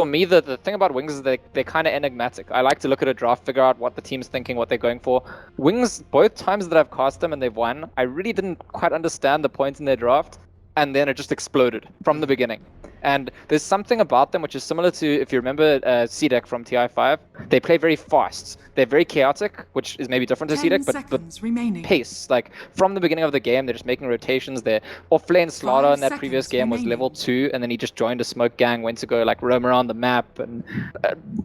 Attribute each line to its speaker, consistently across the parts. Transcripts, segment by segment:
Speaker 1: For me, the thing about Wings is they're kind of enigmatic. I like to look at a draft, figure out what the team's thinking, what they're going for. Wings, both times that I've cast them and they've won, I really didn't quite understand the points in their draft, and then it just exploded from the beginning. And there's something about them which is similar to, if you remember CDEC from TI5, they play very fast. They're very chaotic, which is maybe different to CDEC, but pace. Like, from the beginning of the game, they're just making rotations. Their off-lane Starladder in that previous game was level 2, and then he just joined a smoke gang, went to go like roam around the map, and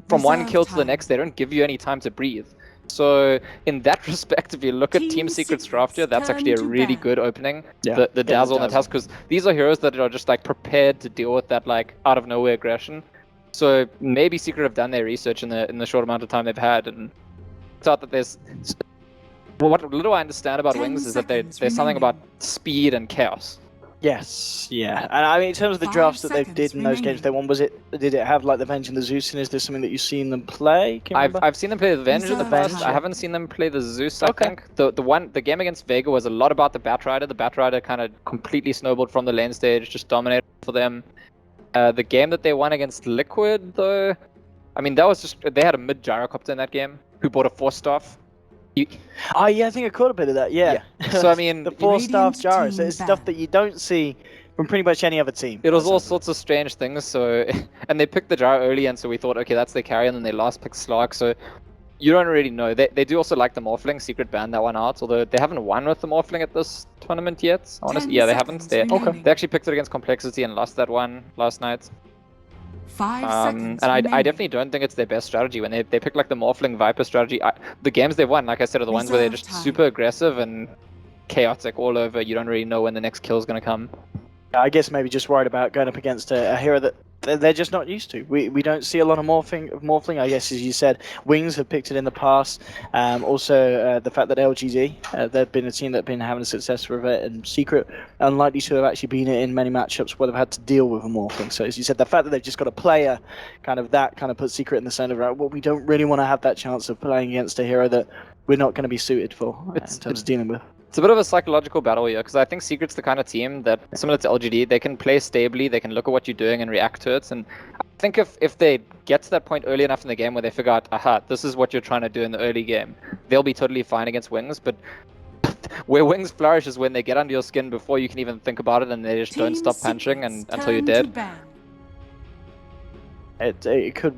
Speaker 1: from one kill to the next, they don't give you any time to breathe. So in that respect, if you look at Team Secret's draft here, that's actually a really good opening. Yeah, the Dazzle and the Tusk, because these are heroes that are just like prepared to deal with that like out of nowhere aggression. So maybe Secret have done their research in the short amount of time they've had and thought that there's. Well, what little I understand about Wings is that there's something about speed and chaos.
Speaker 2: Yes, yeah, and I mean in terms of the drafts that they did in those games they won, did it have like the Venge and the Zeus, and is there something that you've seen them play?
Speaker 1: I've seen them play the Venge in the past. I haven't seen them play the Zeus. I think the game against Vega was a lot about the Batrider. The Batrider kind of completely snowballed from the lane stage, just dominated for them. The game that they won against Liquid, though, I mean that was just they had a mid gyrocopter in that game who bought a 4-staff.
Speaker 2: Oh yeah, I think I caught a bit of that. Yeah.
Speaker 1: So I mean,
Speaker 2: the 4-staff gyros. It's stuff that you don't see from pretty much any other team.
Speaker 1: It was all sorts of strange things. So, and they picked the gyro early, and so we thought, okay, that's their carry, and then they last picked Slark. So you don't really know. They do also like the Morphling. Secret banned that one out, although they haven't won with the Morphling at this tournament yet. Honestly, yeah, they haven't. They actually picked it against Complexity and lost that one last night.
Speaker 3: 5 seconds
Speaker 1: and I definitely don't think it's their best strategy when they pick like the Morphling Viper strategy. The games they've won, like I said, are the ones where they're just super aggressive and chaotic all over. You don't really know when the next kill is going to come.
Speaker 2: I guess maybe just worried about going up against a hero that they're just not used to. We don't see a lot of Morphling. I guess, as you said, Wings have picked it in the past. Also, the fact that LGD, they've been a team that's been having success with it, and Secret unlikely to have actually been in many matchups where they've had to deal with a Morphling. So, as you said, the fact that they've just got a player, kind of puts Secret in the center of, well, we don't really want to have that chance of playing against a hero that we're not going to be suited for in terms of dealing with.
Speaker 1: It's a bit of a psychological battle here, because I think Secret's the kind of team that, similar to LGD, they can play stably, they can look at what you're doing and react to it. And I think if they get to that point early enough in the game where they figure out, aha, this is what you're trying to do in the early game, they'll be totally fine against Wings. But where Wings flourish is when they get under your skin before you can even think about it, and they just don't stop punching until you're dead.
Speaker 2: It could,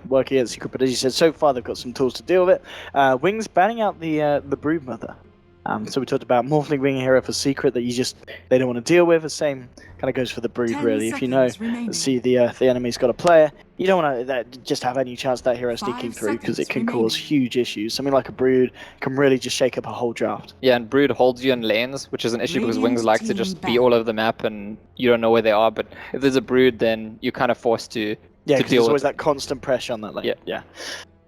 Speaker 2: work against Secret, but as you said, so far they've got some tools to deal with it. Wings banning out the Broodmother. So we talked about Morphling being a hero for Secret that they don't want to deal with. The same kind of goes for the Brood, really. If you know, see the enemy's got a player, you don't want to just have any chance of that hero sneaking through, because it can cause huge issues. Something like a Brood can really just shake up a whole draft.
Speaker 1: Yeah, and Brood holds you in lanes, which is an issue because Wings like to just be all over the map and you don't know where they are. But if there's a Brood, then you're kind of forced to
Speaker 2: deal with. There's always
Speaker 1: that
Speaker 2: constant pressure on that lane. Yeah.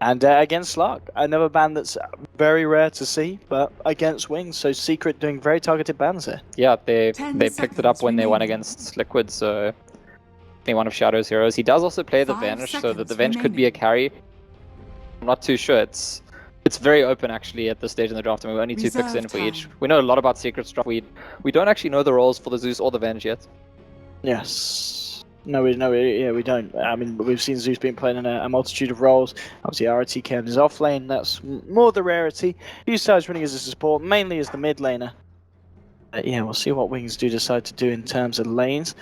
Speaker 2: And against Slark, another ban that's very rare to see, but against Wings, so Secret doing very targeted bans here.
Speaker 1: Yeah, they picked it up when they won against Liquid, so I think one of Shadow's heroes. He does also play the Venge, so that the Venge could be a carry. I'm not too sure. It's very open actually at this stage in the draft. I mean, we're only 2 picks in for each. We know a lot about Secret's draft. We don't actually know the roles for the Zeus or the Venge yet.
Speaker 2: Yes. No, we don't. I mean, we've seen Zeus being played in a multitude of roles. Obviously, RT is off lane. That's more the rarity. Uside's running as a support, mainly as the mid laner. We'll see what Wings do decide to do in terms of lanes.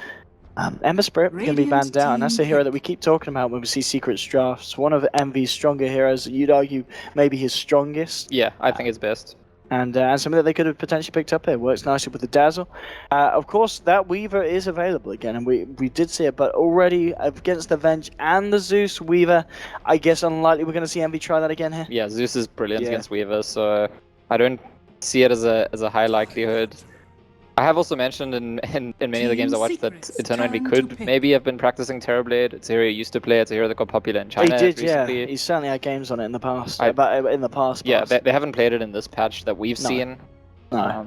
Speaker 2: Ember Spirit going to be banned out, and that's a hero that we keep talking about when we see Secret's drafts. One of Envy's stronger heroes. You'd argue maybe his strongest.
Speaker 1: Yeah, I think it's best.
Speaker 2: And something that they could have potentially picked up here. Works nicely with the Dazzle. Of course, that Weaver is available again, and we did see it, but already against the Venge and the Zeus, Weaver, I guess unlikely we're going to see Envy try that again here.
Speaker 1: Yeah, Zeus is brilliant against Weaver, so I don't see it as a high likelihood. I have also mentioned in many of the games I watched that Eternal Envy could maybe have been practicing Terrorblade. It's a hero he used to play. It's a hero that got popular in China recently.
Speaker 2: Yeah. He's certainly had games on it in the past.
Speaker 1: Yeah, they haven't played it in this patch that we've seen.
Speaker 2: No.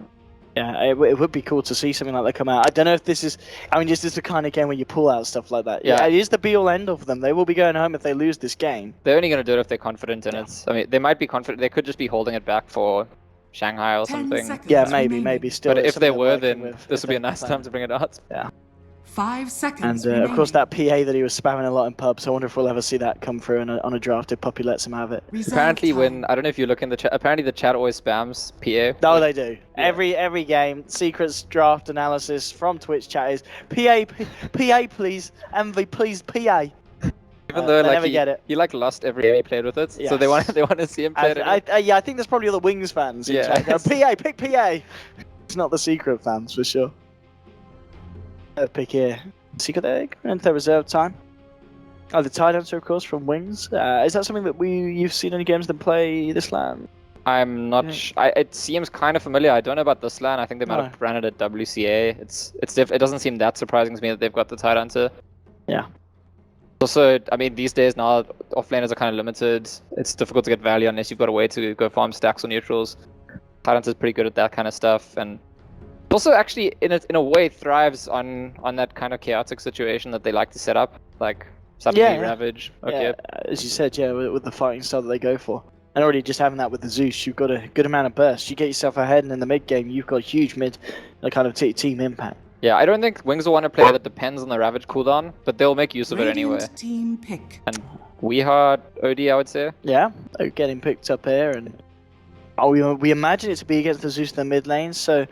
Speaker 2: It would be cool to see something like that come out. I don't know if this is... I mean, this is the kind of game where you pull out stuff like that. Yeah, it is the be-all end of them. They will be going home if they lose this game.
Speaker 1: They're only going to do it if they're confident in it. I mean, they might be confident. They could just be holding it back for Shanghai or something.
Speaker 2: Yeah, maybe still.
Speaker 1: But if they were, then this would be a nice time to bring it out.
Speaker 2: Yeah.
Speaker 3: 5 seconds
Speaker 2: And of course,
Speaker 3: remaining.
Speaker 2: that PA that he was spamming a lot in pubs. I wonder if we'll ever see that come through on a draft if Puppy lets him have it.
Speaker 3: Reserve
Speaker 1: Apparently,
Speaker 3: time.
Speaker 1: I don't know if you look in the chat. Apparently, the chat always spams PA.
Speaker 2: No, they do.
Speaker 1: Yeah.
Speaker 2: Every game, Secrets draft analysis from Twitch chat is PA please, MV please PA.
Speaker 1: Even though
Speaker 2: they
Speaker 1: like
Speaker 2: never get it.
Speaker 1: he like lost every game he played with it, so they
Speaker 2: Yes.
Speaker 1: want to see him play it again.
Speaker 2: I think there's probably other Wings fans in
Speaker 1: Yeah.
Speaker 2: chat go, PA, pick PA. It's not the Secret fans for sure. Pick here. Secret egg and their reserve time. Oh, the tie dancer, of course, from Wings. Is that something that you've seen any games them play this LAN?
Speaker 1: I'm not. It seems kind of familiar. I don't know about this LAN. I think they might
Speaker 2: No.
Speaker 1: have ran it at WCA. It doesn't seem that surprising to me that they've got the tight answer.
Speaker 2: Yeah.
Speaker 1: Also, I mean, these days now, offlaners are kind of limited. It's difficult to get value unless you've got a way to go farm stacks or neutrals. Tight answer is pretty good at that kind of stuff, and also actually in a way thrives on that kind of chaotic situation that they like to set up, like suddenly Ravage. Okay.
Speaker 2: Yeah, as you said, with the fighting style that they go for. And already just having that with the Zeus, you've got a good amount of burst. You get yourself ahead, and in the mid game, you've got huge kind of team impact.
Speaker 1: Yeah, I don't think Wings will want to play that depends on the Ravage cooldown, but they'll make use of it anyway.
Speaker 3: Radiant team pick.
Speaker 1: And we had OD, I would say.
Speaker 2: Yeah, getting picked up here, and we imagine it to be against the Zeus in the mid lane. So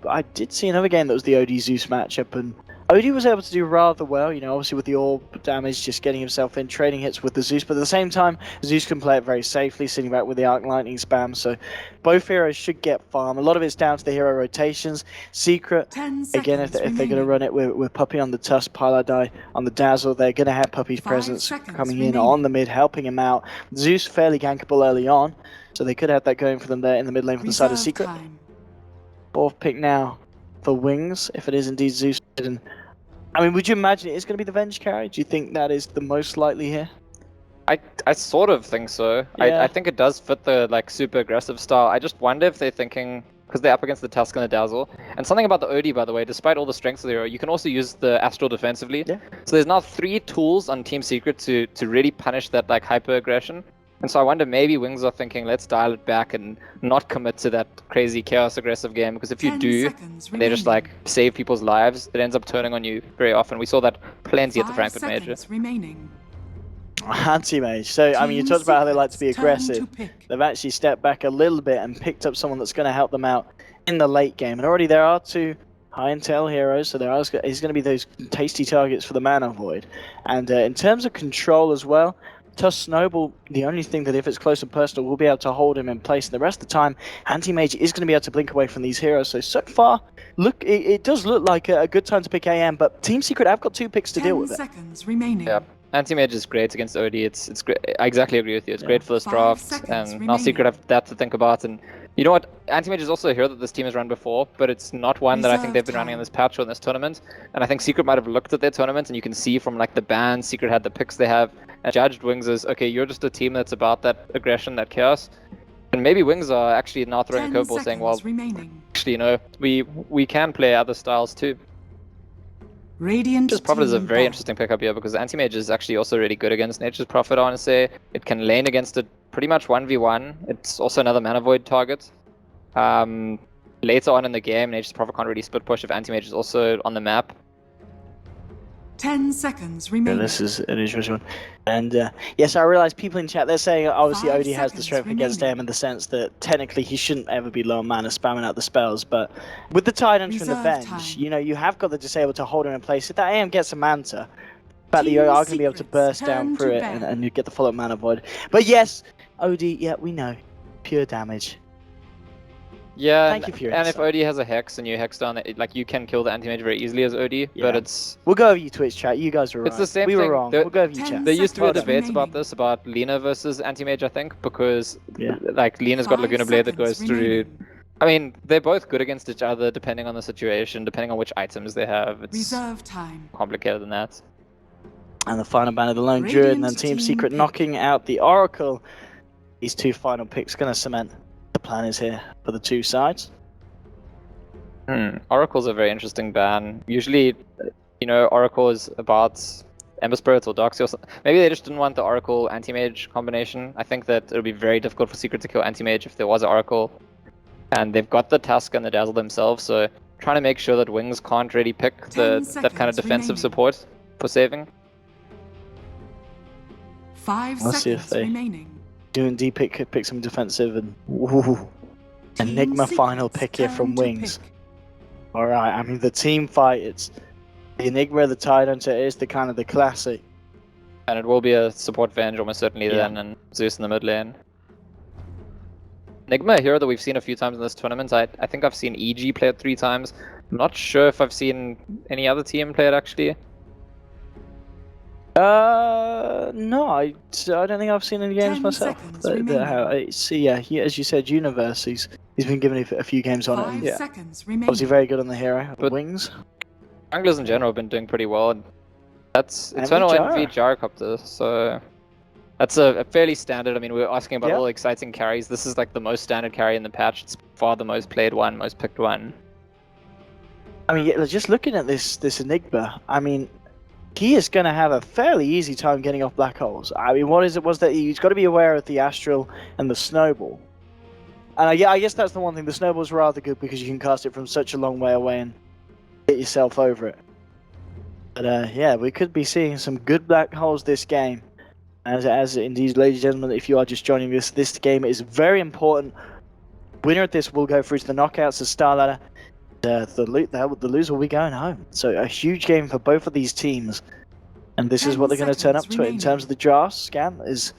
Speaker 2: I did see another game that was the OD Zeus matchup, and OD was able to do rather well. Obviously with the orb damage, just getting himself in, trading hits with the Zeus, but at the same time, Zeus can play it very safely, sitting back with the Arc Lightning spam. So both heroes should get farm. A lot of it's down to the hero rotations. Secret,
Speaker 3: 10
Speaker 2: again, if
Speaker 3: seconds
Speaker 2: they're going to run it with Puppy on the Tusk, Paladai on the Dazzle, they're going to have Puppy's
Speaker 3: 5
Speaker 2: presence
Speaker 3: seconds
Speaker 2: coming in
Speaker 3: remaining.
Speaker 2: on the mid, helping him out. Zeus fairly gankable early on, so they could have that going for them there in the mid lane from the side of
Speaker 3: Reserve
Speaker 2: Secret.
Speaker 3: time.
Speaker 2: Fourth pick now for Wings, if it is indeed Zeus. And I mean, would you imagine it is going to be the Venge carry? Do you think that is the most likely here?
Speaker 1: I sort of think so.
Speaker 2: Yeah.
Speaker 1: I think it does fit the like super aggressive style. I just wonder if they're thinking, because they're up against the Tusk and the Dazzle, and something about the OD, by the way, despite all the strengths of the hero, you can also use the Astral defensively.
Speaker 2: Yeah.
Speaker 1: So there's now 3 tools on Team Secret to really punish that like hyper aggression. And so I wonder maybe Wings are thinking, let's dial it back and not commit to that crazy chaos aggressive game, because if you
Speaker 3: 10
Speaker 1: do,
Speaker 3: seconds
Speaker 1: and they just like
Speaker 3: remaining.
Speaker 1: save people's lives, it ends up turning on you very often. We saw that plenty at the
Speaker 3: 5
Speaker 1: Frankfurt Major.
Speaker 3: seconds remaining.
Speaker 2: Anti-mage. So, I mean, you
Speaker 3: Team
Speaker 2: talked about how they like to be
Speaker 3: Secret's turn
Speaker 2: aggressive.
Speaker 3: to pick.
Speaker 2: They've actually stepped back a little bit and picked up someone that's going to help them out in the late game. And already there are 2 high intel heroes, so there is going to be those tasty targets for the Mana Void. And in terms of control as well, Tusk Snowball, the only thing that if it's close and personal, will be able to hold him in place. And the rest of the time, Anti-Mage is going to be able to blink away from these heroes. So far, look, it does look like a good time to pick AM, but Team Secret have got 2 picks to
Speaker 3: 10
Speaker 2: deal with it.
Speaker 3: seconds remaining.
Speaker 1: Yeah, Anti-Mage is great against OD. It's great. I exactly agree with you. It's great for this
Speaker 3: 5
Speaker 1: draft,
Speaker 3: seconds
Speaker 1: and now Secret
Speaker 3: remaining.
Speaker 1: have that to think about. And you know what? Anti-Mage is also a hero that this team has run before, but it's not one that I think they've been running in this patch or in this tournament. And I think Secret might have looked at their tournament, and you can see from like the bans, Secret had the picks they have, and judged Wings as, okay, you're just a team that's about that aggression, that chaos. And maybe Wings are actually now throwing a
Speaker 3: 10
Speaker 1: curveball saying, well,
Speaker 3: seconds remaining.
Speaker 1: actually, we can play other styles too.
Speaker 3: Radiant
Speaker 1: Nature's Prophet is a
Speaker 3: team
Speaker 1: very
Speaker 3: back.
Speaker 1: interesting pickup here because Anti-Mage is actually also really good against Nature's Prophet, I want to say. It can lane against it pretty much 1v1. It's also another Mana Void target. Later on in the game, Nature's Prophet can't really split push if Anti-Mage is also on the map.
Speaker 3: 10 seconds
Speaker 2: Yeah,
Speaker 3: remaining.
Speaker 2: this is an interesting one. And yes, I realise people in chat, they're saying obviously
Speaker 3: 5
Speaker 2: OD has the
Speaker 3: seconds
Speaker 2: strength against
Speaker 3: remaining.
Speaker 2: him in the sense that technically he shouldn't ever be low on mana spamming out the spells, but with the Tidance from the
Speaker 3: Reserve
Speaker 2: bench,
Speaker 3: time.
Speaker 2: you have got the disable to hold him in place. If that AM gets a Manta, the fact that
Speaker 3: Team
Speaker 2: you are going to be able to
Speaker 3: Secret's
Speaker 2: burst down
Speaker 3: turn
Speaker 2: through
Speaker 3: to
Speaker 2: it
Speaker 3: ban.
Speaker 2: and you get the follow-up mana void. But yes, OD, yeah, we know. Pure damage.
Speaker 1: Yeah,
Speaker 2: Thank you for your
Speaker 1: and if
Speaker 2: insight.
Speaker 1: OD has a Hex and you Hex down, like you can kill the Anti-Mage very easily as OD,
Speaker 2: Yeah.
Speaker 1: but it's
Speaker 2: We'll go over you Twitch chat, you guys were right.
Speaker 1: It's the same
Speaker 2: we were
Speaker 1: thing.
Speaker 2: wrong,
Speaker 1: There-
Speaker 2: we'll go over you
Speaker 3: 10
Speaker 2: chat.
Speaker 1: There used to be
Speaker 2: Well done.
Speaker 1: debates about
Speaker 3: remaining.
Speaker 1: this, about Lina versus Anti-Mage, I think, because
Speaker 2: Yeah.
Speaker 1: like Lina's got
Speaker 3: 5
Speaker 1: Laguna Blade that
Speaker 3: seconds
Speaker 1: goes through.
Speaker 3: remaining.
Speaker 1: I mean, they're both good against each other depending on the situation, depending on which items they have. It's
Speaker 3: Reserve time.
Speaker 1: complicated than that.
Speaker 2: And the final ban of the Lone Druid, and then
Speaker 3: Radiant
Speaker 2: Team
Speaker 3: team
Speaker 2: Secret
Speaker 3: pick.
Speaker 2: knocking out the Oracle. These 2 final picks going to cement the plan is here for the 2 sides.
Speaker 1: Oracle's a very interesting ban. Usually, Oracle is about Ember Spirits or Doxy or something. Maybe they just didn't want the Oracle Anti-Mage combination. I think that it would be very difficult for Secret to kill Anti-Mage if there was an Oracle. And they've got the Tusk and the Dazzle themselves, so trying to make sure that Wings can't really pick
Speaker 3: 10
Speaker 1: that kind of
Speaker 3: seconds
Speaker 1: defensive
Speaker 3: remaining.
Speaker 1: support for saving.
Speaker 3: 5
Speaker 2: Let's see if
Speaker 3: seconds
Speaker 2: they-
Speaker 3: remaining.
Speaker 2: Do indeed pick some defensive and ooh,
Speaker 3: Team
Speaker 2: Enigma final
Speaker 3: Secret's
Speaker 2: pick here from
Speaker 3: turn to
Speaker 2: Wings.
Speaker 3: pick.
Speaker 2: All right, I mean the team fight. It's the Enigma, the Tidehunter is the kind of the classic.
Speaker 1: And it will be a support Venge almost certainly
Speaker 2: Yeah.
Speaker 1: then, and Zeus in the mid lane. Enigma, a hero that we've seen a few times in this tournament. I think I've seen EG play it 3 times. I'm not sure if I've seen any other team play it actually.
Speaker 2: No, I don't think I've seen any games
Speaker 3: 10
Speaker 2: myself.
Speaker 3: seconds remaining.
Speaker 2: See, yeah, as you said, Universe. He's been given a few games on it.
Speaker 3: 5
Speaker 2: And
Speaker 3: seconds
Speaker 2: obviously
Speaker 3: remaining.
Speaker 2: very good on the hero.
Speaker 1: But-
Speaker 2: Wings.
Speaker 1: Junglers in general have been doing pretty well. And that's
Speaker 2: And
Speaker 1: Eternal
Speaker 2: Jara.
Speaker 1: Envy Gyrocopter, so that's a fairly standard. I mean, we were asking about
Speaker 2: Yeah.
Speaker 1: all the exciting carries. This is like the most standard carry in the patch. It's far the most played one, most picked one.
Speaker 2: I mean, yeah, just looking at this Enigma, I mean, he is going to have a fairly easy time getting off black holes. I mean, what is it was that he's got to be aware of the Astral and the Snowball. And I guess that's the one thing. The Snowball's rather good because you can cast it from such a long way away and get yourself over it. But yeah, we could be seeing some good black holes this game. As indeed, ladies and gentlemen, if you are just joining us, this game is very important. Winner of this will go through to the knockouts of Starladder. The loser will be going home. So a huge game for both of these teams. And this is
Speaker 3: 10
Speaker 2: what they're going to turn up
Speaker 3: seconds
Speaker 2: to it. In
Speaker 3: remaining.
Speaker 2: terms of the draft scan, is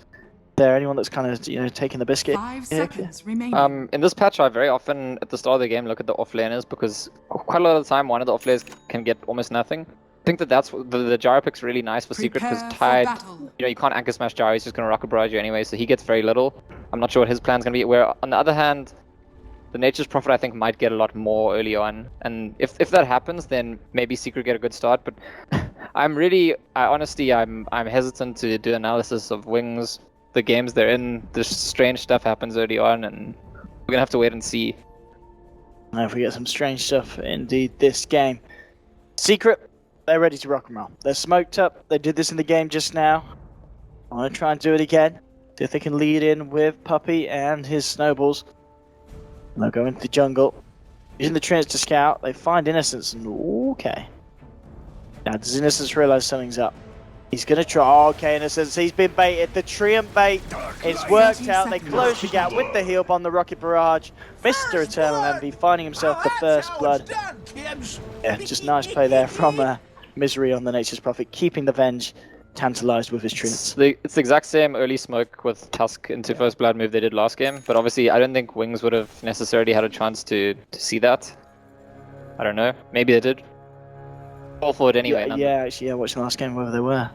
Speaker 2: there anyone that's kind of taking the biscuit?
Speaker 3: 5
Speaker 2: Yeah.
Speaker 3: seconds remaining.
Speaker 1: In this patch, I very often at the start of the game look at the offlaners because quite a lot of the time one of the offlaners can get almost nothing. I think that's what the Gyro pick's really nice for Secret
Speaker 3: Prepare
Speaker 1: because
Speaker 3: for
Speaker 1: Tide,
Speaker 3: battle.
Speaker 1: you can't anchor smash Gyro. He's just going to rocket barrage you anyway, so he gets very little. I'm not sure what his plan's going to be. Where on the other hand, the Nature's Prophet I think might get a lot more early on, and if that happens, then maybe Secret get a good start. But I'm hesitant to do analysis of Wings, the games they're in. This strange stuff happens early on, and we're gonna have to wait and see.
Speaker 2: Now if we get some strange stuff indeed this game. Secret, they're ready to rock and roll. They're smoked up. They did this in the game just now. I want to try and do it again. See if they can lead in with Puppy and his snowballs. They'll go into the jungle. Using the treants to scout, they find Innocence and okay. Now does Innocence realise something's up? He's gonna try. Oh, okay, Innocence, he's been baited. The treant bait, it's worked out. They close the gap with the heal on the rocket barrage. Mr. Eternal Envy finding himself the first blood. Yeah, just nice play there from Misery on the Nature's Prophet, keeping the Venge tantalized with his treants.
Speaker 1: It's the exact same early smoke with Tusk into first blood move they did last game, but obviously I don't think Wings would have necessarily had a chance to see that. I don't know. Maybe they did. All for it anyway.
Speaker 2: Actually, I watched the last game whether they were.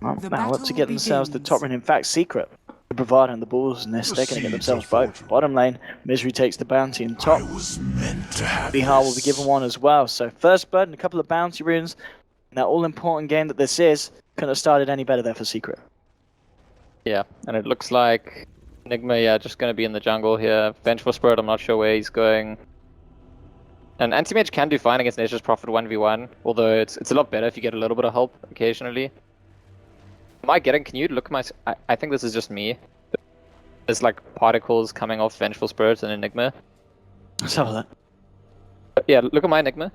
Speaker 2: Well,
Speaker 3: The
Speaker 2: now look to
Speaker 3: battle
Speaker 2: get themselves the
Speaker 3: begins.
Speaker 2: top run. In fact, Secret, the Bravado and the Bulls in this, they're going to get themselves both. Bottom lane, Misery takes the bounty, and top, Bihar will be given one as well. So first blood and a couple of bounty runes. In that all-important game that this is, couldn't have started any better there for Secret.
Speaker 1: Yeah, and it looks like Enigma, just going to be in the jungle here. Vengeful Spirit, I'm not sure where he's going. And Anti-Mage can do fine against Nature's Prophet 1v1, although it's a lot better if you get a little bit of help occasionally. Am I getting... Can you look at my... I think this is just me. There's like particles coming off Vengeful Spirit and Enigma.
Speaker 2: Let's have a look.
Speaker 1: But yeah, look at my Enigma.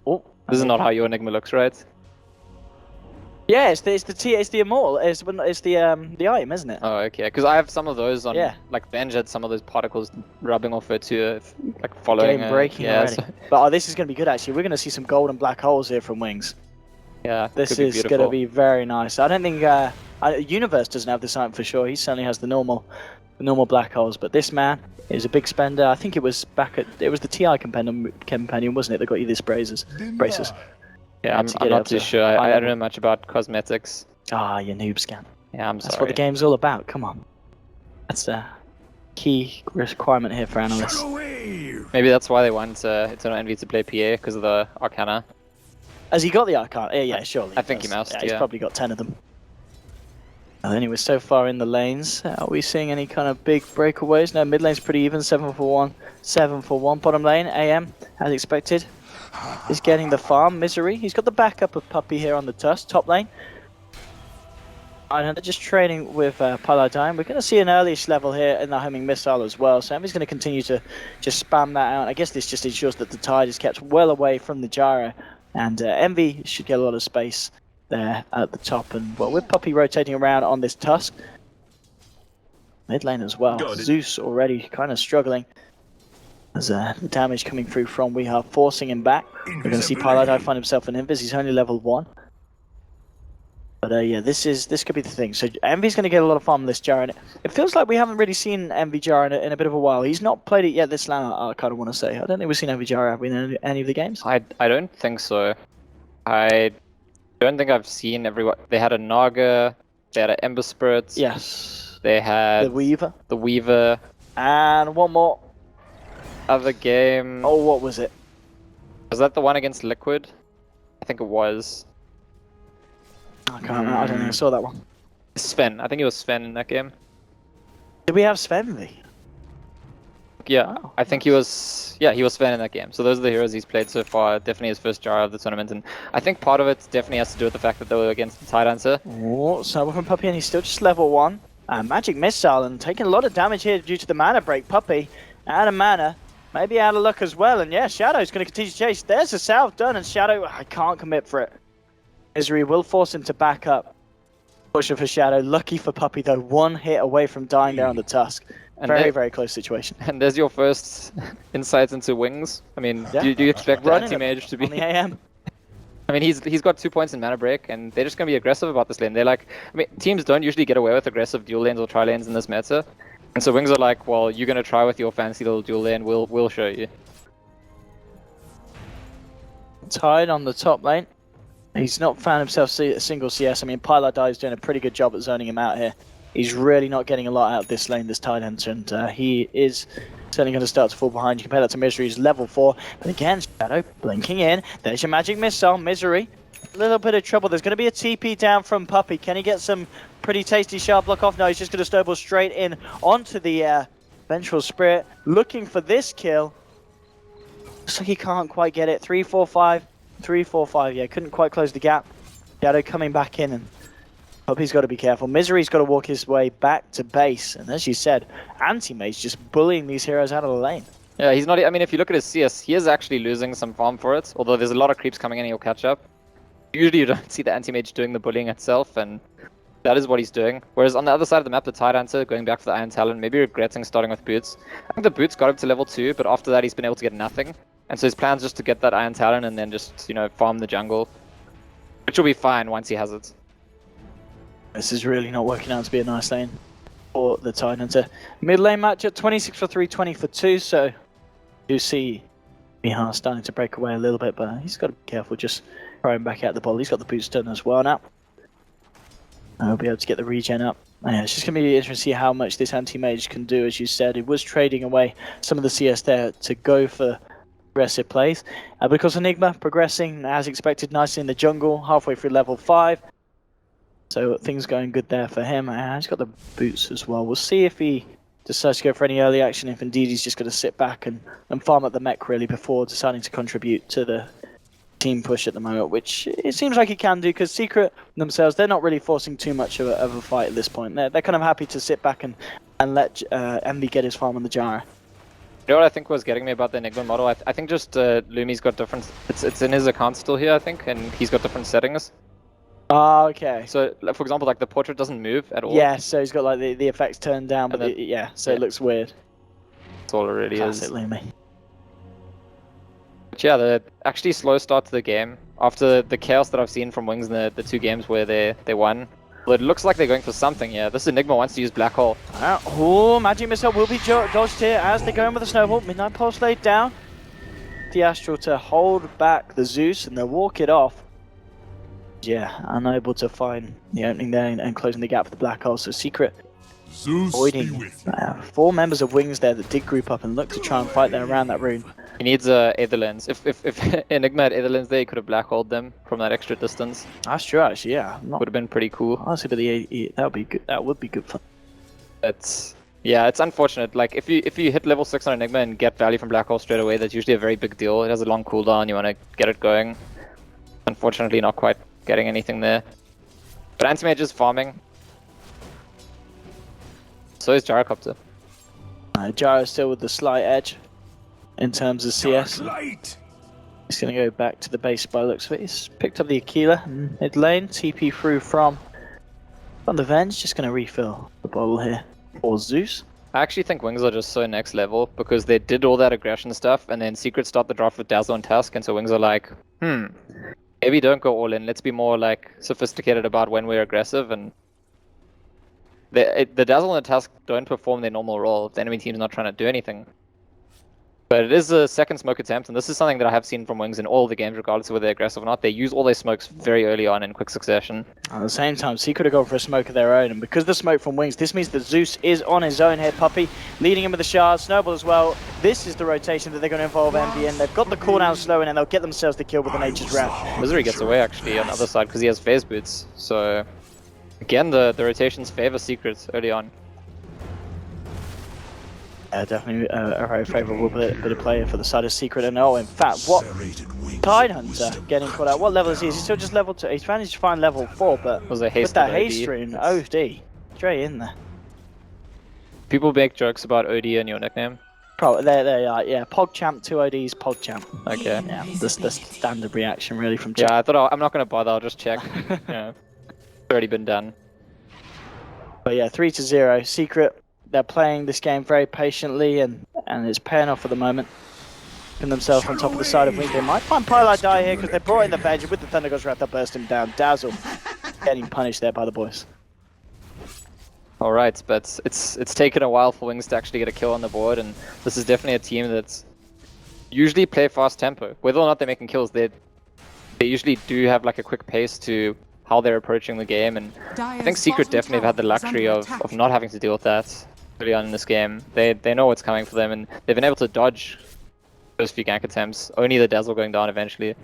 Speaker 2: Oh,
Speaker 1: This is not how your Enigma looks, right?
Speaker 2: Yeah, it's the Immortal. It's the item, isn't it?
Speaker 1: Oh, okay. Because I have some of those on...
Speaker 2: Yeah.
Speaker 1: Like Venge had some of those particles rubbing off it too, like following...
Speaker 2: Game breaking
Speaker 1: yeah,
Speaker 2: already.
Speaker 1: so-
Speaker 2: But this is going to be good actually. We're going to see some golden black holes here from Wings.
Speaker 1: yeah,
Speaker 2: This
Speaker 1: could be
Speaker 2: is going to
Speaker 1: beautiful.
Speaker 2: be very nice. I don't think Universe doesn't have this item for sure. He certainly has the normal black holes. But this man is a big spender. I think it was the TI companion, wasn't it, that got you these braces?
Speaker 1: Yeah,
Speaker 2: to
Speaker 1: I'm
Speaker 2: get
Speaker 1: not
Speaker 2: up
Speaker 1: too
Speaker 2: to
Speaker 1: sure.
Speaker 2: high
Speaker 1: I don't
Speaker 2: level.
Speaker 1: know much about cosmetics.
Speaker 2: Ah, you noob scan.
Speaker 1: Yeah, I'm
Speaker 2: That's
Speaker 1: sorry.
Speaker 2: what the game's all about. Come on. That's a key requirement here for analysts.
Speaker 1: Maybe that's why they want Eternal Envy to play PA, because of the Arcana.
Speaker 2: Has he got the Arcana? Yeah, surely.
Speaker 1: I think he
Speaker 2: does.
Speaker 1: must,
Speaker 2: He's
Speaker 1: yeah.
Speaker 2: probably got 10 of them. Anyway, so far in the lanes, are we seeing any kind of big breakaways? No, mid lane's pretty even, 7 for 1, 7 for 1. Bottom lane, AM, as expected, is getting the farm. Misery, he's got the backup of Puppy here on the Tusk. Top lane, And they're just trading with Paladin. We're going to see an early-ish level here in the homing missile as well. So Envy's going to continue to just spam that out. I guess this just ensures that the tide is kept well away from the gyro. And Envy should get a lot of space there at the top. And well, with Puppey rotating around on this Tusk, mid lane as well. Zeus already kind of struggling. There's damage coming through from We Are, forcing him back. We're going to see Paladin find himself an Invis. He's only level 1. But yeah, this could be the thing. So Envy's going to get a lot of farm on this Jar. It feels like we haven't really seen Envy Jar in a bit of a while. He's not played it yet this LAN, I kind of want to say. I don't think we've seen Envy Jar, have we, in any of the games?
Speaker 1: I don't think so. I don't think I've seen everyone. They had a Naga, they had an Ember Spirit.
Speaker 2: Yes.
Speaker 1: They had
Speaker 2: the Weaver.
Speaker 1: The Weaver.
Speaker 2: And one more.
Speaker 1: Other game.
Speaker 2: Oh, what was it?
Speaker 1: Was that the one against Liquid? I think it was.
Speaker 2: I can't remember. I don't think I saw that one.
Speaker 1: Sven. I think it was Sven in that game.
Speaker 2: Did we have Svenvy?
Speaker 1: Yeah,
Speaker 2: Wow,
Speaker 1: I think he was. Yeah, he was Sven in that game. So those are the heroes he's played so far. Definitely his first jar of the tournament, and I think part of it definitely has to do with the fact that they were against the Tide Dancer.
Speaker 2: Oh, so from Puppey, and he's still just level 1. Magic Missile and taking a lot of damage here due to the mana break. Puppey out of mana, maybe out of luck as well. And yeah, Shadow's going to continue to chase. There's the South done, and Shadow, I can't commit for it. Misery will force him to back up. Pushing for Shadow. Lucky for Puppey though, 1 hit away from dying there on the Tusk.
Speaker 1: And
Speaker 2: very close situation.
Speaker 1: And there's your first insights into Wings. I mean,
Speaker 2: Yeah.
Speaker 1: do you expect the
Speaker 2: Running
Speaker 1: anti-mage to be...
Speaker 2: On the AM.
Speaker 1: I mean, he's got 2 points in mana break, and they're just going to be aggressive about this lane. They're like... I mean, teams don't usually get away with aggressive dual lanes or tri lanes in this meta. And so Wings are like, well, you're going to try with your fancy little dual lane, we'll show you.
Speaker 2: Tide on the top lane. He's not found himself a single CS. I mean, Paladin is doing a pretty good job at zoning him out here. He's really not getting a lot out of this lane, this Tide Hunter, and he is certainly going to start to fall behind. You compare that to Misery, who's level 4. But again, Shadow blinking in. There's your Magic Missile. Misery, a little bit of trouble. There's going to be a TP down from Puppey. Can he get some pretty tasty sharp block off? No, he's just going to snowball straight in onto the Vengeful Spirit, looking for this kill. Looks like he can't quite get it. 3-4-5. 3-4-5, yeah, couldn't quite close the gap. Shadow coming back in, and Puppey's got to be careful. Misery's got to walk his way back to base, and as you said, Anti-Mage just bullying these heroes out of the lane.
Speaker 1: Yeah, he's not... I mean, if you look at his CS, he is actually losing some farm for it, although there's a lot of creeps coming in, he'll catch up. Usually you don't see the Anti-Mage doing the bullying itself, and that is what he's doing. Whereas on the other side of the map, the Tide Dancer, going back for the Iron Talon, maybe regretting starting with Boots. I think the Boots got him to level 2, but after that he's been able to get nothing. And so his plan's just to get that Iron Talon and then just, you know, farm the jungle. Which will be fine once he has it.
Speaker 2: This is really not working out to be a nice lane for the Tide Hunter. Mid lane match at 26 for 3, 20 for 2, so you see Mihar starting to break away a little bit, but he's got to be careful just throwing back out the ball. He's got the boots done as well now. He'll be able to get the regen up. Yeah, it's just going to be interesting to see how much this anti-mage can do. As you said, it was trading away some of the CS there to go for aggressive plays. Because Enigma progressing as expected nicely in the jungle, halfway through level 5. So things going good there for him. And he's got the boots as well. We'll see if he decides to go for any early action, if indeed he's just going to sit back and farm up the mech really before deciding to contribute to the team push at the moment, which it seems like he can do, because Secret themselves, they're not really forcing too much of a fight at this point. They're kind of happy to sit back and let Envy get his farm on the Jara.
Speaker 1: You know what I think was getting me about the Enigma model? I think just Lumi's got different... It's in his account still here, I think, and he's got different settings.
Speaker 2: Ah, okay.
Speaker 1: So, for example, like the portrait doesn't move at all.
Speaker 2: Yeah, so he's got like the effects turned down, but
Speaker 1: then,
Speaker 2: yeah, it looks weird.
Speaker 1: That's all it really
Speaker 2: Classic
Speaker 1: is.
Speaker 2: Lumi.
Speaker 1: But yeah, the actually slow start to the game, after the chaos that I've seen from Wings in the 2 games where they won. Well, it looks like they're going for something here. This Enigma wants to use Black Hole.
Speaker 2: Oh, Magic Missile will be dodged here as they go in with the Snowball. Midnight Pulse laid down. The Astral to hold back the Zeus, and they'll walk it off. Yeah, unable to find the opening there and closing the gap for the Black Hole. So Secret avoiding 4 members of Wings there that did group up and look to try and fight there around that rune.
Speaker 1: He needs Aetherlands. If Enigma had Aetherlands there, he could have Black Holed them from that extra distance.
Speaker 2: That's true, actually. Yeah,
Speaker 1: Would have been pretty cool.
Speaker 2: Honestly, but that would be good. That would be good fun.
Speaker 1: Yeah, it's unfortunate. Like if you hit level 6 on Enigma and get value from Black Hole straight away, that's usually a very big deal. It has a long cooldown. You want to get it going. Unfortunately, not quite getting anything there. But Anti-Mage is farming. So is Gyrocopter.
Speaker 2: Gyro still with the slight edge in terms of CS. He's going to go back to the base by the looks of it. He's picked up the Aquila in mid lane. TP through from the Venge. Just going to refill the bottle here for Zeus.
Speaker 1: I actually think Wings are just so next level because they did all that aggression stuff and then Secret start the draft with Dazzle and Tusk, and so Wings are like, maybe don't go all in. Let's be more like sophisticated about when we're aggressive. And the Dazzle and the Tusk don't perform their normal role if the enemy team's not trying to do anything. But it is a second smoke attempt, and this is something that I have seen from Wings in all the games, regardless of whether they're aggressive or not. They use all their smokes very early on in quick succession.
Speaker 2: At the same time, Secret have gone for a smoke of their own, and because the smoke from Wings, this means that Zeus is on his own here. Puppey leading him with the shard, Snowball as well. This is the rotation that they're going to involve Envy in. They've got the cooldown slowing, and they'll get themselves the kill with the Nature's Wrath.
Speaker 1: Misery gets away actually on the other side because he has phase boots. So again, the rotations favor Secrets early on.
Speaker 2: Definitely a very favourable bit of play for the side of Secret. And oh, in fact, what Tidehunter getting caught out? What level is he? Is he still just level 2? He's managed to find level 4, but
Speaker 1: Was a
Speaker 2: with
Speaker 1: haste
Speaker 2: that
Speaker 1: of
Speaker 2: haste
Speaker 1: OD.
Speaker 2: rune, OD, straight in there.
Speaker 1: People make jokes about OD in your nickname.
Speaker 2: Probably they are, yeah. PogChamp, 2 ODs, PogChamp.
Speaker 1: Okay.
Speaker 2: Yeah, that's the standard reaction really from
Speaker 1: Yeah,
Speaker 2: chat.
Speaker 1: I thought I'm not going to bother. I'll just check. Yeah, it's already been done.
Speaker 2: But yeah, 3-0. Secret, they're playing this game very patiently, and it's paying off at the moment. Putting themselves on top of the side of Wings. They might find Pylite die here because they brought in the Venge with the Thunder God's Wrath. They'll burst him down. Dazzle getting punished there by the boys.
Speaker 1: All right, but it's taken a while for Wings to actually get a kill on the board, and this is definitely a team that's usually play fast tempo. Whether or not they're making kills, they usually do have like a quick pace to how they're approaching the game, and I think Secret definitely have had the luxury of not having to deal with that early on in this game. They know what's coming for them, and they've been able to dodge those few gank attempts. Only the Dazzle going down eventually.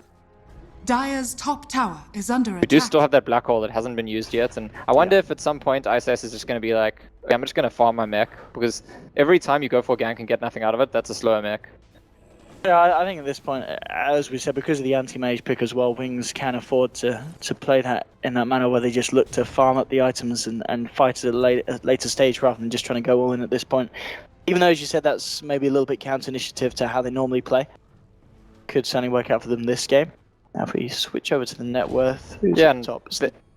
Speaker 3: Dire's top tower is under attack.
Speaker 1: We do still have that black hole that hasn't been used yet, and I wonder if at some point ISS is just going to be like, okay, I'm just going to farm my mech, because every time you go for a gank and get nothing out of it, that's a slower mech.
Speaker 2: Yeah, I think at this point, as we said, because of the anti-mage pick as well, Wings can afford to play that in that manner where they just look to farm up the items and fight at a later stage rather than just trying to go all in at this point. Even though, as you said, that's maybe a little bit counter-initiative to how they normally play. Could certainly work out for them this game. Now if we switch over to the net worth, who's
Speaker 1: Yeah,
Speaker 2: at the
Speaker 1: and
Speaker 2: top?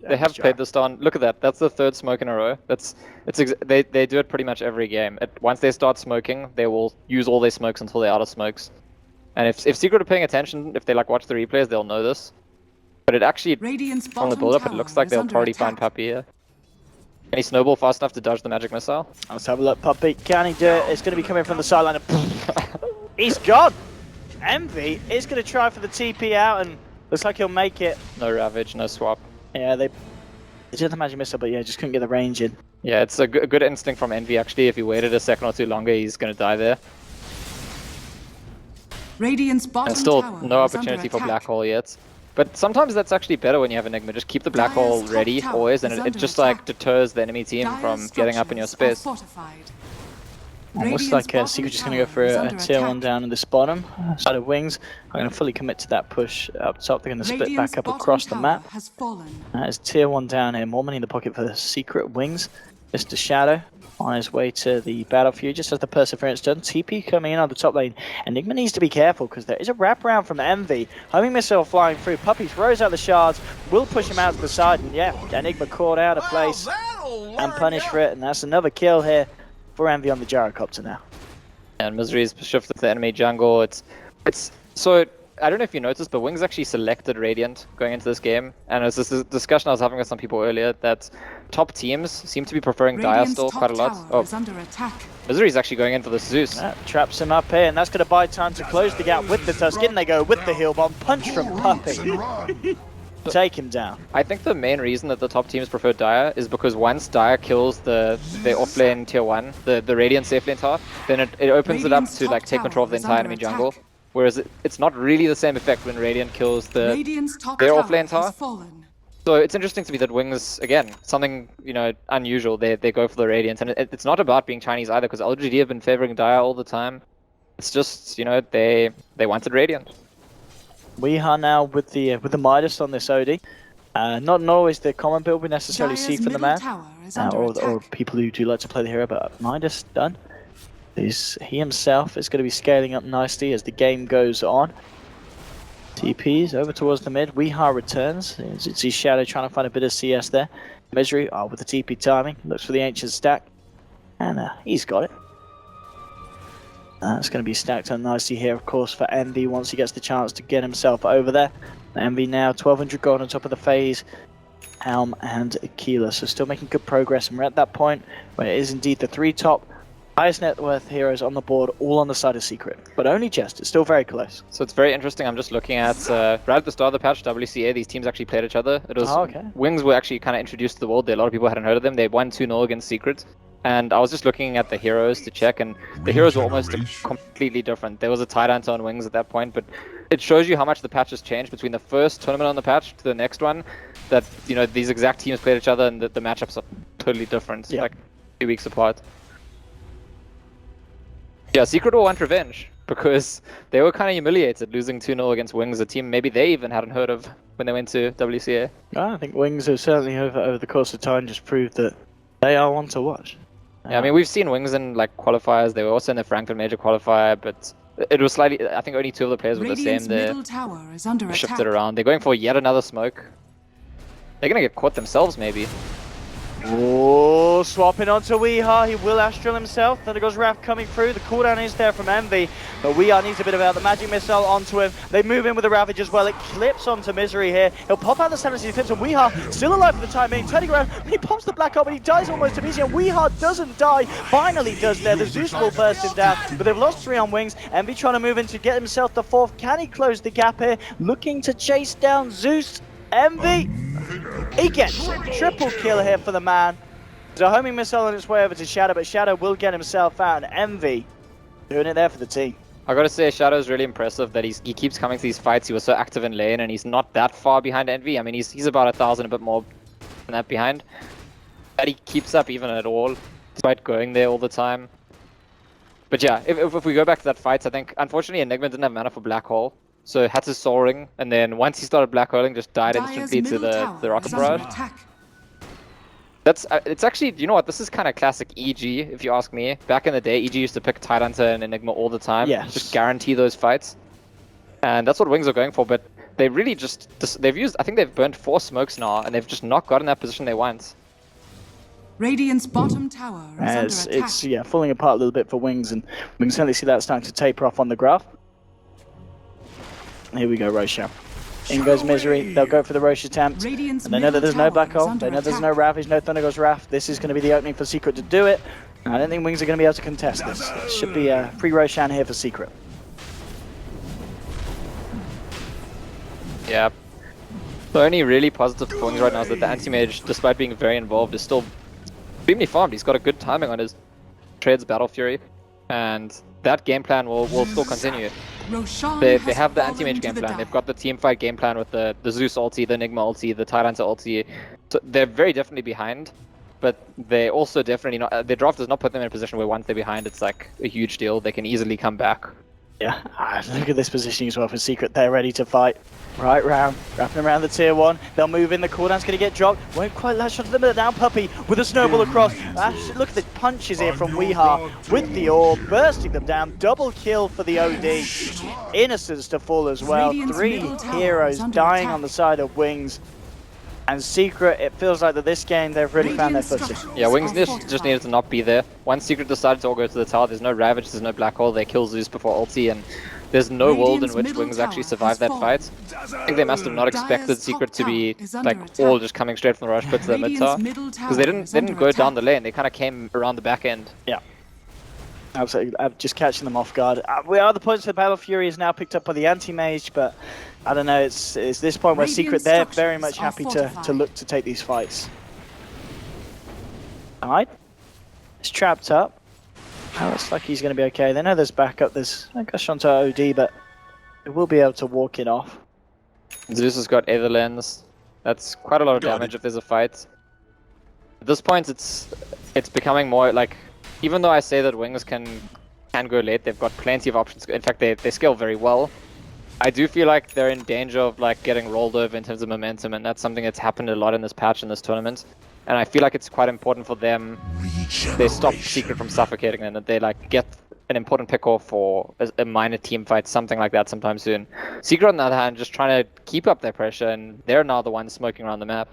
Speaker 1: they have played this down. Look at that. That's the third smoke in a row. They do it pretty much every game. Once they start smoking, they will use all their smokes until they're out of smokes. And if Secret are paying attention, if they like watch the replays, they'll know this. But it actually,
Speaker 3: Radiant's
Speaker 1: from the
Speaker 3: bottom
Speaker 1: build-up, it
Speaker 3: tower
Speaker 1: looks like
Speaker 3: is
Speaker 1: they'll
Speaker 3: under
Speaker 1: probably
Speaker 3: attack.
Speaker 1: find Puppey here. Can he snowball fast enough to dodge the magic missile?
Speaker 2: Let's have a look, Puppey. Can he do it? It's going to be coming from the sideline. He's gone! Envy is going to try for the TP out, and looks like he'll make it.
Speaker 1: No Ravage, no swap.
Speaker 2: Yeah, they did the magic missile, but yeah, just couldn't get the range in.
Speaker 1: Yeah, it's a good instinct from Envy actually. If he waited a second or two longer, he's going to die there.
Speaker 3: Radiant's bottom
Speaker 1: And still
Speaker 3: tower
Speaker 1: no
Speaker 3: is under
Speaker 1: opportunity for
Speaker 3: attack.
Speaker 1: Black Hole yet. But sometimes that's actually better when you have Enigma. Just keep the Black
Speaker 3: Dire's
Speaker 1: Hole
Speaker 3: top
Speaker 1: ready
Speaker 3: tower
Speaker 1: always, and
Speaker 3: is
Speaker 1: it
Speaker 3: under
Speaker 1: just
Speaker 3: attack.
Speaker 1: like deters the enemy team
Speaker 3: Dire's
Speaker 1: from getting up in your
Speaker 3: structures
Speaker 1: space.
Speaker 3: are fortified.
Speaker 2: And looks
Speaker 3: Radiant's
Speaker 2: like Secret just going to go for
Speaker 3: bottom
Speaker 2: a
Speaker 3: tower is
Speaker 2: tier
Speaker 3: under
Speaker 2: 1
Speaker 3: attack.
Speaker 2: down in this bottom side of Wings. I'm going to fully commit to that push up top. They're going to split
Speaker 3: Radiant's
Speaker 2: back up
Speaker 3: bottom
Speaker 2: across the
Speaker 3: tower
Speaker 2: map.
Speaker 3: has fallen.
Speaker 2: That is tier 1 down here. More money in the pocket for Secret Wings. Mr. Shadow on his way to the battlefield just as the Perseverance done. TP coming in on the top lane. Enigma needs to be careful because there is a wraparound from Envy. Homing missile flying through. Puppey throws out the shards. Will push him out to the side. And yeah, Enigma caught out of place and punished for it. And that's another kill here for Envy on the Gyrocopter now.
Speaker 1: And Misery's shifted to the enemy jungle. It's so I don't know if you noticed, but Wings actually selected Radiant going into this game, and it's this discussion I was having with some people earlier that top teams seem to be preferring Dire
Speaker 3: Radiant's
Speaker 1: still
Speaker 3: top
Speaker 1: quite a lot.
Speaker 3: tower
Speaker 1: Oh,
Speaker 3: is under attack.
Speaker 1: Misery's actually going in for the Zeus.
Speaker 2: That traps him up here, and that's going to buy time to close the gap with the Tusk. In they go with the heal bomb. Punch from Puppey. Take him down.
Speaker 1: I think the main reason that the top teams prefer Dire is because once Dire kills the offlane tier 1, the Radiant safe lane tower, then it opens it up
Speaker 3: Radiant's
Speaker 1: to like
Speaker 3: top
Speaker 1: take control of the
Speaker 3: tower is
Speaker 1: entire
Speaker 3: under
Speaker 1: enemy
Speaker 3: attack.
Speaker 1: jungle. Whereas it's not really the same effect when Radiant kills
Speaker 3: Radiant's top
Speaker 1: their
Speaker 3: tower
Speaker 1: offlane tower.
Speaker 3: has fallen.
Speaker 1: So it's interesting to me that Wings, again, something, unusual, they go for the Radiant. And it's not about being Chinese either, because LGD have been favoring Dire all the time. It's just, they wanted Radiant.
Speaker 2: We are now with the Midas on this OD. Not always the common build we necessarily
Speaker 3: Dire's
Speaker 2: see from the
Speaker 3: middle
Speaker 2: man.
Speaker 3: tower is under
Speaker 2: or
Speaker 3: attack.
Speaker 2: people who do like to play the hero, but Midas done. He himself is going to be scaling up nicely as the game goes on. TPs over towards the mid. Weeha returns. It's his Shadow trying to find a bit of CS there. Misery with the TP timing. Looks for the ancient stack. And he's got it. It's going to be stacked up nicely here, of course, for Envy once he gets the chance to get himself over there. Envy now 1200 gold on top of the phase. Helm and Aquila. So still making good progress. And we're at that point where it is indeed the 3 top highest net worth heroes on the board, all on the side of Secret, but only just. It's still very close.
Speaker 1: So it's very interesting. I'm just looking at right at the start of the patch, WCA. These teams actually played each other. It was Wings were actually kind of introduced to the world. There, a lot of people hadn't heard of them. They won 2-0 against Secret, and I was just looking at the heroes to check, and the heroes were almost completely different. There was a Tyrant on Wings at that point, but it shows you how much the patch has changed between the first tournament on the patch to the next one. That these exact teams played each other, and the matchups are totally different.
Speaker 2: Yeah.
Speaker 1: Like 2 weeks apart. Yeah, Secret will want revenge because they were kind of humiliated losing 2-0 against Wings, a team maybe they even hadn't heard of when they went to WCA.
Speaker 2: I think Wings have certainly over the course of time just proved that they are one to watch.
Speaker 1: Yeah, I mean, we've seen Wings in like qualifiers. They were also in the Franklin Major qualifier, but it was slightly. I think only 2 of the players were the same. They shifted around. They're going for yet another smoke. They're gonna get caught themselves, maybe.
Speaker 2: Oh, swapping onto Weeha. He will Astral himself. Then there goes Raph coming through. The cooldown is there from Envy, but Weeha needs a bit of the magic missile onto him. They move in with the Ravage as well. It clips onto Misery here. He'll pop out the 70 clips, and Weeha still alive for the time being. Turning around, he pops the Black Hole, but he dies almost immediately. And Weeha doesn't die. Finally does there. The Zeus will burst him down, but they've lost 3 on Wings. Envy trying to move in to get himself the 4th. Can he close the gap here? Looking to chase down Zeus. Envy. He gets triple kill here for the man. There's a homing missile on its way over to Shadow, but Shadow will get himself out, and Envy doing it there for the team.
Speaker 1: I gotta say, Shadow is really impressive that he keeps coming to these fights. He was so active in lane, and he's not that far behind Envy. I mean, he's about 1,000, a bit more than that behind. But he keeps up even at all, despite going there all the time. But yeah, if we go back to that fight, I think, unfortunately, Enigma didn't have mana for Black Hole. So had to Soul Ring, and then once he started Black Holing, just died instantly to the Rocket Barrage. It's actually, you know what, this is kind of classic EG, if you ask me. Back in the day, EG used to pick Tyranta and Enigma all the time.
Speaker 2: Yes.
Speaker 1: Just guarantee those fights. And that's what Wings are going for, but they really just, they've used, I think they've burnt 4 smokes now, and they've just not gotten that position they want.
Speaker 3: Radiant's bottom tower is under attack.
Speaker 2: It's falling apart a little bit for Wings, and we can certainly see that starting to taper off on the graph. Here we go, Roshan. In goes Misery. They'll go for the Roche attempt. And they know that there's no Black Hole. They know there's no Ravage, no Thunder goes Wrath. This is going to be the opening for Secret to do it. I don't think Wings are going to be able to contest this. It should be a free Roshan here for Secret.
Speaker 1: Yeah. The only really positive for Wings right now is that the Anti-Mage, despite being very involved, is still extremely farmed. He's got a good timing on his trades Battle Fury. And that game plan will still continue. They have the anti-mage game plan. They've got the team fight game plan with the Zeus ulti, the Enigma ulti, the Tyranta ulti. So they're very definitely behind, but they also definitely not. Their draft does not put them in a position where once they're behind, it's like a huge deal. They can easily come back.
Speaker 2: Yeah, look at this positioning as well for Secret. They're ready to fight. Right round, wrapping around the tier 1. They'll move in. The cooldown's going to get dropped. Won't quite latch onto them, but down Puppy with a snowball across. Look at the punches here from Weeha with the orb, bursting them down. Double kill for the OD. Innocence to fall as well. 3 heroes dying on the side of Wings. And Secret, it feels like that this game they've really found their footing.
Speaker 1: Yeah, Wings just needed to not be there. Once Secret decided to all go to the tower, there's no Ravage, there's no Black Hole, they kill Zeus before ulti, and there's no world in which Wings actually survived that fight. I think they must have not expected Secret to be like all just coming straight from the rush pit to the mid tower. Because they didn't go down the lane, they kind of came around the back end.
Speaker 2: Yeah. Absolutely, just catching them off guard. We are the points for Battle Fury is now picked up by the anti-mage, but I don't know, it's this point where Secret, they're very much happy to look to take these fights. Alright. It's trapped up. Looks like he's going to be okay. They know there's backup, there's a gush onto OD, but they will be able to walk it off.
Speaker 1: Zeus has got Aether Lens. That's quite a lot of damage if there's a fight. At this point, it's becoming more like, even though I say that Wings can go late, they've got plenty of options. In fact, they scale very well. I do feel like they're in danger of like getting rolled over in terms of momentum, and that's something that's happened a lot in this patch in this tournament. And I feel like it's quite important for them. They stop Secret from suffocating them, that they like get an important pick off for a minor team fight, something like that sometime soon. Secret, on the other hand, just trying to keep up their pressure, and they're now the ones smoking around the map.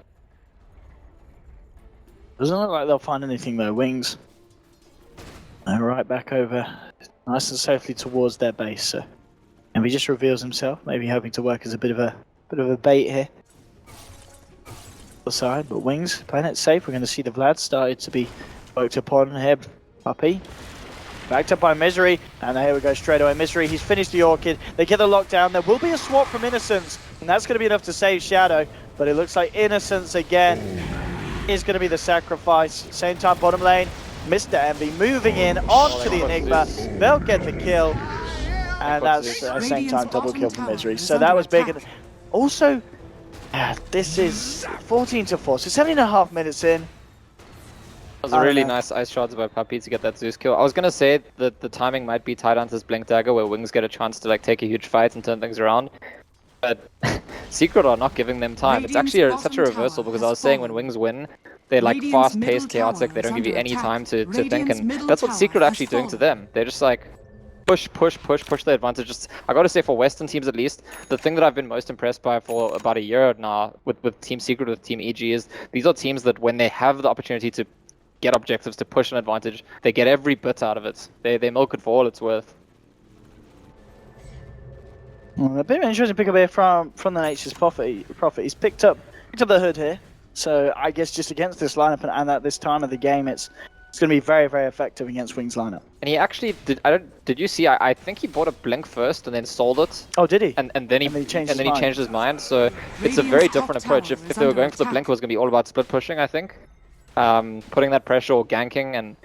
Speaker 2: Doesn't look like they'll find anything though. Wings. They're right back over, nice and safely towards their base. So. And he just reveals himself, maybe hoping to work as a bit of a bait here. The side, but Wings playing it safe. We're going to see the Vlad started to be worked upon here. Puppey backed up by Misery, and here we go straight away. Misery, he's finished the Orchid. They get the lockdown. There will be a swap from Innocence, and that's going to be enough to save Shadow. But it looks like Innocence again is going to be the sacrifice. Same time, bottom lane, Mr. Envy moving in onto the Enigma. They'll get the kill, and that's at the same time double kill from Misery. So that was big. And also, this is 14-4, so 7.5 minutes in.
Speaker 1: It was a really nice ice shots by Puppey to get that Zeus kill. I was gonna say that the timing might be tied onto this Blink Dagger, where Wings get a chance to like take a huge fight and turn things around. But Secret are not giving them time. It's actually such a reversal, because I was saying when Wings win, they're like fast-paced, chaotic. They don't give you any time to think, and that's what Secret are actually doing to them. They're just like push the advantage. Just, I gotta say, for Western teams at least, the thing that I've been most impressed by for about a year now with Team Secret, with Team EG, is these are teams that when they have the opportunity to get objectives, to push an advantage, they get every bit out of it. They milk it for all it's worth.
Speaker 2: A bit of an interesting pick up here from the Nature's Prophet. He's picked up the hood here. So I guess just against this lineup and at this time of the game, it's going to be very, very effective against Wings lineup.
Speaker 1: And he actually did. Did you see? I think he bought a Blink first and then sold it.
Speaker 2: Oh, did he?
Speaker 1: And then he changed his mind. So it's a very different approach. If they were going for the Blink, it was going to be all about split pushing, I think. Putting that pressure or ganking, and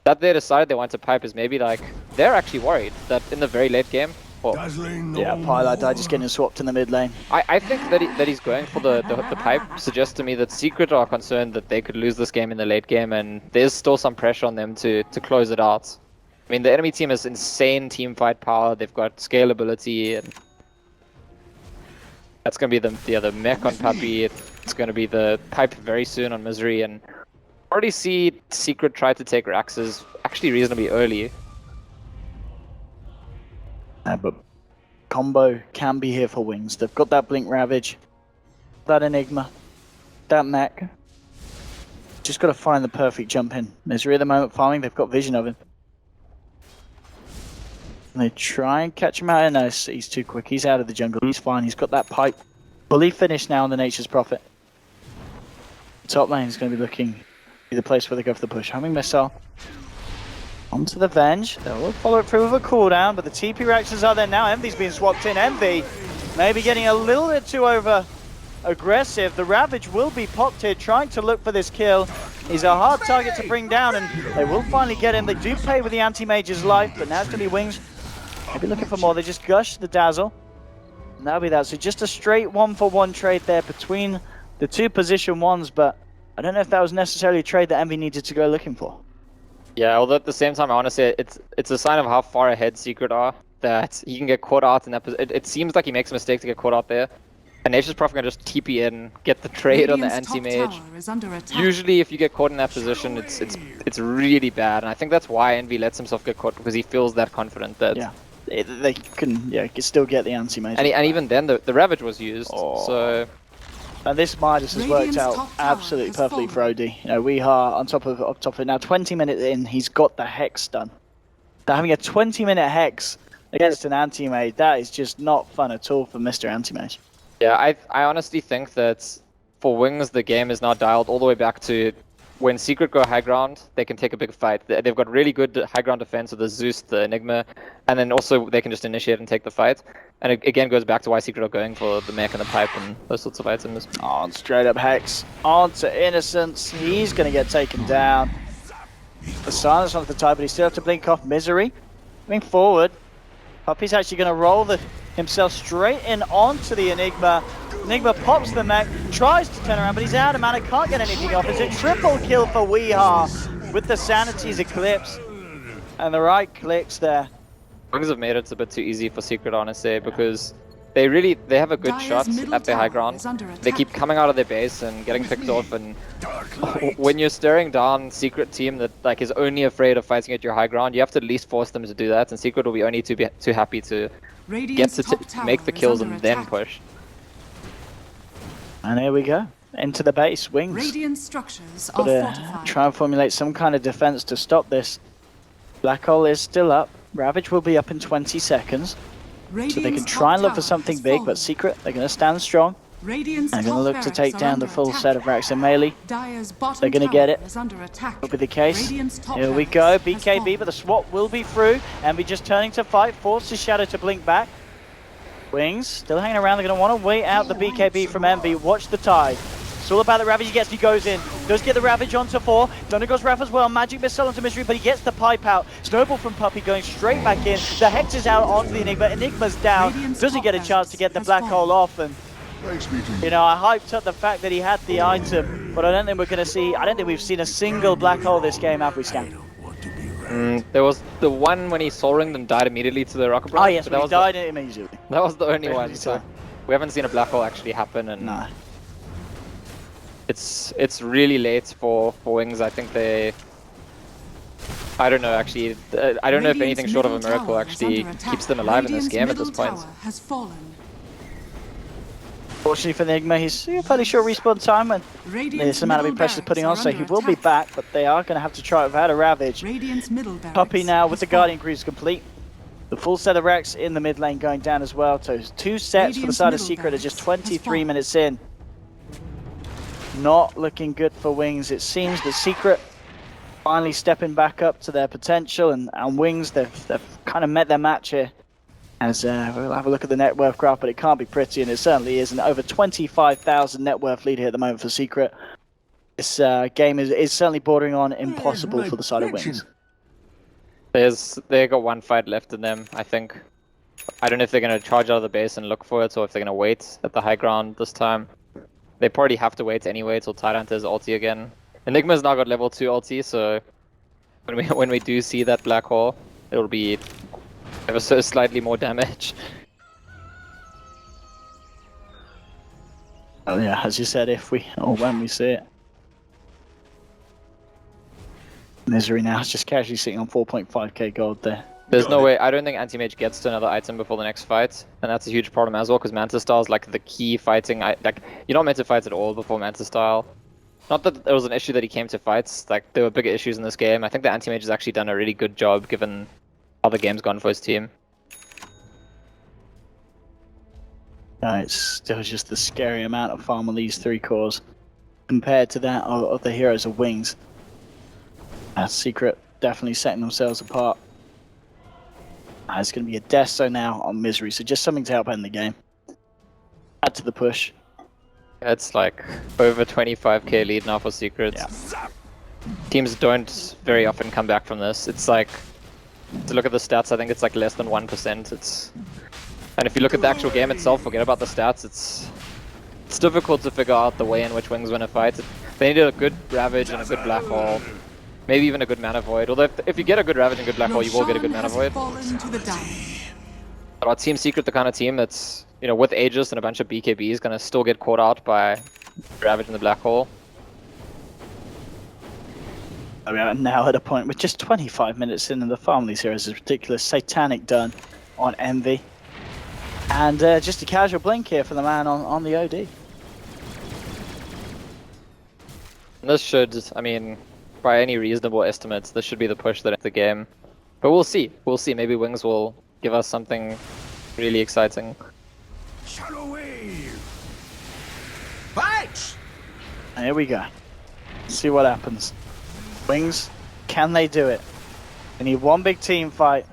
Speaker 1: that they decided they want to pipe is maybe like they're actually worried that in the very late game.
Speaker 2: Yeah, Pilot died just getting swapped in the mid lane.
Speaker 1: I think that he's going for the pipe suggests to me that Secret are concerned that they could lose this game in the late game, and there's still some pressure on them to close it out. I mean, the enemy team has insane team fight power. They've got scalability, and that's going to be the mech on Puppey. It's going to be the pipe very soon on Misery, and already see Secret try to take Raxes actually reasonably early.
Speaker 2: But combo can be here for Wings. They've got that Blink Ravage, that Enigma, that mech. Just got to find the perfect jump in. Misery at the moment farming. They've got vision of him. And they try and catch him out. No, he's too quick. He's out of the jungle. He's fine. He's got that pipe. Fully finished now on the Nature's Prophet. Top lane is going to be looking be the place where they go for the push. Homing missile. Onto the Venge. They will follow it through with a cooldown, but the TP reactions are there now. Envy's being swapped in. Envy maybe getting a little bit too over aggressive. The Ravage will be popped here, trying to look for this kill. He's a hard target to bring down, and they will finally get him. They do play with the anti-mage's life, but now it's going to be Wings. Maybe looking for more. They just gush the Dazzle. And that'll be that. So just a straight 1-for-1 trade there between the two position ones, but I don't know if that was necessarily a trade that Envy needed to go looking for.
Speaker 1: Yeah, although at the same time, I want to say it's a sign of how far ahead Secret are, that he can get caught out in that position. It seems like he makes a mistake to get caught out there. And Nature's Prophet can just TP in, get the trade on the anti-mage. Usually if you get caught in that position, it's really bad. And I think that's why Envy lets himself get caught, because he feels that confident that...
Speaker 2: Yeah, they can still get the anti-mage.
Speaker 1: And even then, the Ravage was used, so...
Speaker 2: And this Midas has worked out absolutely perfectly for OD. You know, we are on top of it now. 20 minutes in, he's got the Hex done. They're having a 20-minute Hex against an anti-mage. That is just not fun at all for Mr. Anti-mage.
Speaker 1: Yeah, I honestly think that for Wings, the game is now dialed all the way back to when Secret go high ground, they can take a big fight. They've got really good high ground defense with the Zeus, the Enigma, and then also they can just initiate and take the fight. And it again goes back to why Secret are going for the mech and the pipe and those sorts of items.
Speaker 2: Oh, straight up Hex onto Innocence. He's going to get taken down. The silence off the type, but he still have to blink off Misery. Moving forward, Puppey's actually going to roll himself straight in onto the Enigma. Enigma pops the mech, tries to turn around, but he's out of mana, can't get anything off. It's a triple kill for Weehaw with the Sanity's Eclipse. And the right clicks there.
Speaker 1: Wings have made it a bit too easy for Secret, honestly, because they have a good
Speaker 3: Dire's
Speaker 1: shot
Speaker 3: middle
Speaker 1: at their high
Speaker 3: tower
Speaker 1: ground.
Speaker 3: is under
Speaker 1: They keep
Speaker 3: attack.
Speaker 1: coming out of their base and getting picked off, and when you're staring down Secret team that like is only afraid of fighting at your high ground, you have to at least force them to do that, and Secret will be only too happy to get
Speaker 3: Radiant's
Speaker 1: to
Speaker 3: top tower
Speaker 1: make the
Speaker 3: is
Speaker 1: kills
Speaker 3: under
Speaker 1: and then
Speaker 3: attack.
Speaker 1: push.
Speaker 2: And here we go. Into the base, Wings.
Speaker 3: Radiant structures are
Speaker 2: Gotta
Speaker 3: fortified.
Speaker 2: try and formulate some kind of defense to stop this. Black Hole is still up. Ravage will be up in 20 seconds.
Speaker 3: Radiant's
Speaker 2: So they can
Speaker 3: top
Speaker 2: try and look for
Speaker 3: tower
Speaker 2: something
Speaker 3: has
Speaker 2: big,
Speaker 3: fallen.
Speaker 2: but Secret, they're going to stand strong.
Speaker 3: Radiant's
Speaker 2: They're going to
Speaker 3: top
Speaker 2: look to
Speaker 3: barracks
Speaker 2: take
Speaker 3: are
Speaker 2: down the
Speaker 3: under
Speaker 2: full
Speaker 3: attack.
Speaker 2: set of Rax and melee.
Speaker 3: Dire's bottom
Speaker 2: They're gonna
Speaker 3: tower
Speaker 2: get it.
Speaker 3: is under attack.
Speaker 2: Will be the case.
Speaker 3: Radiant's top
Speaker 2: Here we
Speaker 3: barracks
Speaker 2: go,
Speaker 3: has
Speaker 2: BKB,
Speaker 3: fallen.
Speaker 2: but the swap will be through. Envy just turning to fight, forces Shadow to blink back. Wings still hanging around, they're going to want to wait out the BKB from Envy. Watch the tide. It's all about the Ravage he gets, he goes in. Does get the Ravage onto 4. Thunder goes Wrath as well, Magic Missile onto Mystery, but he gets the pipe out. Snowball from Puppey going straight back in. The Hex is out onto the Enigma. Enigma's down.
Speaker 3: Radiant's
Speaker 2: Doesn't
Speaker 3: top
Speaker 2: get a chance to get the
Speaker 3: has
Speaker 2: Black
Speaker 3: fallen.
Speaker 2: Hole off. And you know, I hyped up the fact that he had the item, but I don't think we're going to see, I don't think we've seen a single Black Hole this game, have we, Scan?
Speaker 1: There was the one when he soul ringed and died immediately to the rocket
Speaker 2: Oh
Speaker 1: blast.
Speaker 2: yes,
Speaker 1: but
Speaker 2: but he
Speaker 1: was
Speaker 2: died immediately.
Speaker 1: that was the only
Speaker 2: Every
Speaker 1: one. So
Speaker 2: time.
Speaker 1: we haven't seen a black hole actually happen, and
Speaker 2: No.
Speaker 1: it's really late for Wings. I think they. I don't know actually. I don't know if anything short of a miracle actually keeps them alive in this game at this point.
Speaker 3: Has fallen.
Speaker 2: Fortunately for the Enigma, he's fairly short respawn time when this amount of pressure putting on, so he will be back, but they are going to have to try it without a Ravage.
Speaker 3: Radiant's middle barracks
Speaker 2: Puppey now with
Speaker 3: has
Speaker 2: the Guardian Cruise complete. The full set of Rex in the mid lane going down as well. So 2 sets for the
Speaker 3: Radiant's
Speaker 2: side of
Speaker 3: middle
Speaker 2: Secret at just
Speaker 3: barracks has
Speaker 2: 23
Speaker 3: fallen.
Speaker 2: minutes in. Not looking good for Wings. It seems that Secret finally stepping back up to their potential, and Wings, they've kind of met their match here. As we'll have a look at the net worth graph, but it can't be pretty, and it certainly isn't. Over 25,000 net worth lead here at the moment for Secret. This game is certainly bordering on impossible for the side of Wings.
Speaker 1: They got one fight left in them, I think. I don't know if they're going to charge out of the base and look for it, or if they're going to wait at the high ground this time. They probably have to wait anyway till Tidehunter has ulti again. Enigma's now got level 2 ulti, so when we do see that black hole, it'll be ever so slightly more damage.
Speaker 2: Oh yeah, as you said, if we or when we see it. Misery now is just casually sitting on 4.5k gold there.
Speaker 1: There's no way, I don't think Anti-Mage gets to another item before the next fight, and that's a huge problem as well, because Mantis Style is like the key fighting, like, you're not meant to fight at all before Mantis Style. Not that there was an issue that he came to fights, like, there were bigger issues in this game. I think the Anti-Mage has actually done a really good job, given how the game's gone for his team.
Speaker 2: No, it's still just the scary amount of farm on these 3 cores, compared to that of the heroes of Wings. Secret definitely setting themselves apart. It's going to be a death zone now on Misery, so just something to help end the game. Add to the push.
Speaker 1: It's like over 25k lead now for Secrets.
Speaker 2: Yeah.
Speaker 1: Teams don't very often come back from this. It's like, to look at the stats, I think it's like less than 1%. And if you look at the actual game itself, forget about the stats, it's difficult to figure out the way in which Wings win a fight. They needed a good Ravage and a good Black Hole. Maybe even a good Mana Void. Although if you get a good Ravage and good Black Hole, you will get a good Mana Void. But our Team Secret, the kind of team that's, you know, with Aegis and a bunch of BKBs, gonna still get caught out by Ravage and the Black Hole.
Speaker 2: We are now at a point with just 25 minutes in, and the farm of these heroes is ridiculous. Satanic done on Envy. And just a casual blink here for the man on the OD.
Speaker 1: And this should, I mean, by any reasonable estimates, this should be the push that ends the game. But we'll see. We'll see. Maybe Wings will give us something really exciting.
Speaker 4: Shadow Wave! Fight!
Speaker 2: And here we go. See what happens. Wings, can they do it? They need one big team fight.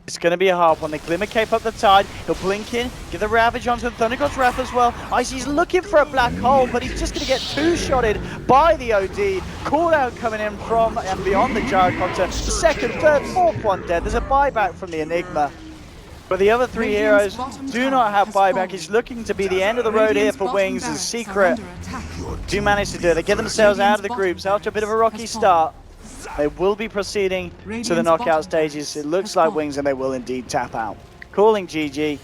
Speaker 2: It's going to be a hard one. They Glimmer Cape up the tide. He'll blink in, give the Ravage onto the Thunder God's Wrath as well. Icy's looking for a black hole, but he's just going to get two-shotted by the OD. Cooldown coming in from and beyond the Gyrocopter. Second, third, fourth one dead. There's a buyback from the Enigma. But the other 3 heroes do not have buyback. It's looking to be the end of the road here for Wings, and Secret do manage to do it. They get themselves out of the groups after a bit of a rocky start. They will be proceeding to the knockout stages. It looks like Wings, and they will indeed tap out. Calling GG.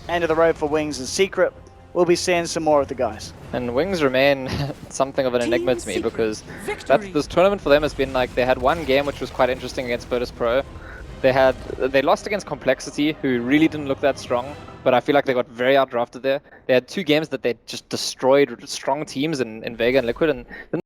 Speaker 2: end of the road for Wings and Secret. We'll be seeing some more of the guys.
Speaker 1: And Wings remain something of an
Speaker 3: Team
Speaker 1: enigma to me
Speaker 3: Secret,
Speaker 1: because
Speaker 3: victory.
Speaker 1: this tournament for them has been like they had one game which was quite interesting against Virtus Pro. They lost against Complexity, who really didn't look that strong, but I feel like they got very outdrafted there. They had 2 games that they just destroyed strong teams in Vega and Liquid, and then